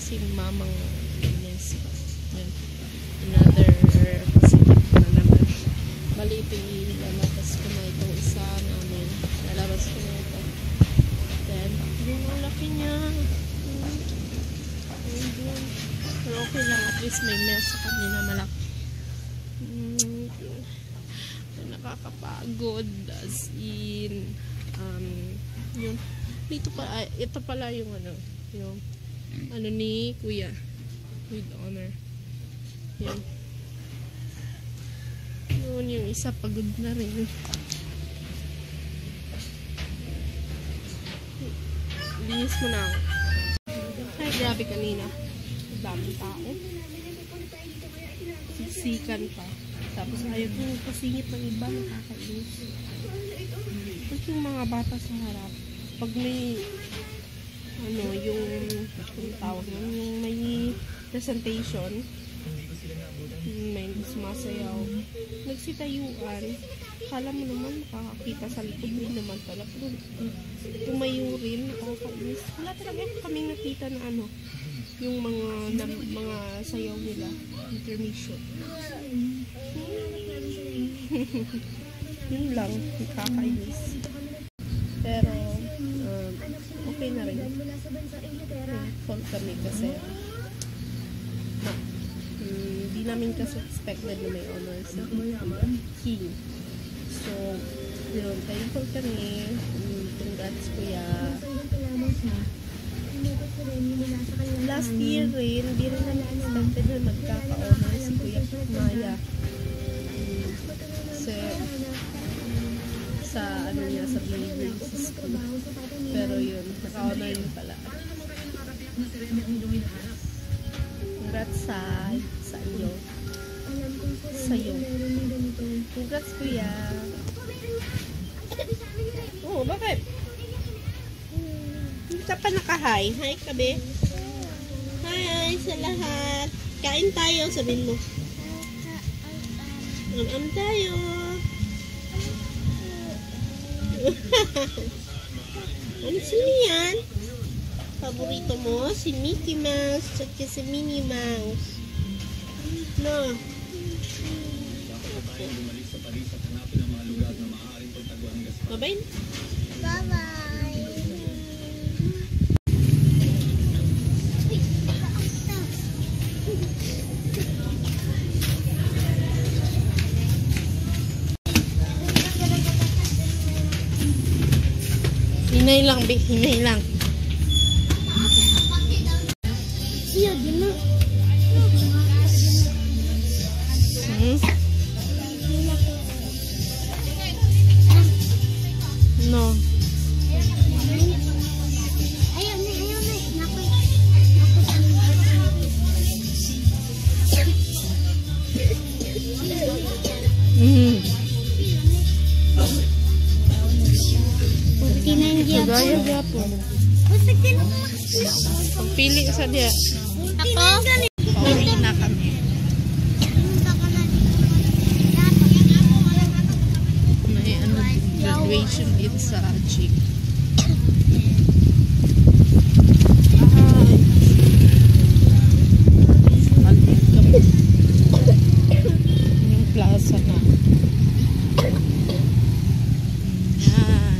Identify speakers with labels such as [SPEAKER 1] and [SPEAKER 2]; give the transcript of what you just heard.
[SPEAKER 1] si mamang Ines. Another positive na naman. Bali lalabas ko na itong isa namin. Lalabas ko na ito. Then, yung laki niya. Pero okay lang. At least may mess sa kanina malaki. Nakakapagod. As in, yun. Dito pa, ito pala yung ano ni Kuya. With honor. Yan. Yun, yung isa pagod na rin. Linis mo na ako. Ay, grabe kanina. Daming tao. Siksikan pa. Tapos ayaw ko pasingit ng iba. Nakakainis. Tapos yung mga bata sa harap. Pag may yung tawag yung may presentation, may sumasayaw, nagsitayuan, kala mo naman makakakita sa likod, hindi naman pala, pero tumayo rin, nakakainis. Wala talaga kaming nakita na yung mga sayaw nila, intermission. Yun lang, nakakainis. Pero okay na rin. Full kami kasi hindi namin kasi expected na may honors sa King. So, yun, thankful kami. Congrats Kuya. Last year rin, hindi rin namin expected na magkaka-honors si Kuya Maya. Sa niya, sa Blueberry School. Pero yun, naka-honor yun pala. Congrats sa iyo. Sa'yo. Congrats Kuya. Oh, bakit? Hindi ka pa naka-hi. Hi kabe. Hi sa lahat. Kain tayo, sabihin mo. Am tayo. Ano sino yan? Paborito mo? Si Mickey Mouse at si Minnie Mouse. No. Bye-bye. Bye-bye. Hinay lang, be. Hinay lang. Iya, gina. No. Ayaw na. Gaya gyapon. Pili sa dia. Ako? Pauwi na kami. May graduation dito sa Chick. Yung plaza na. Yan.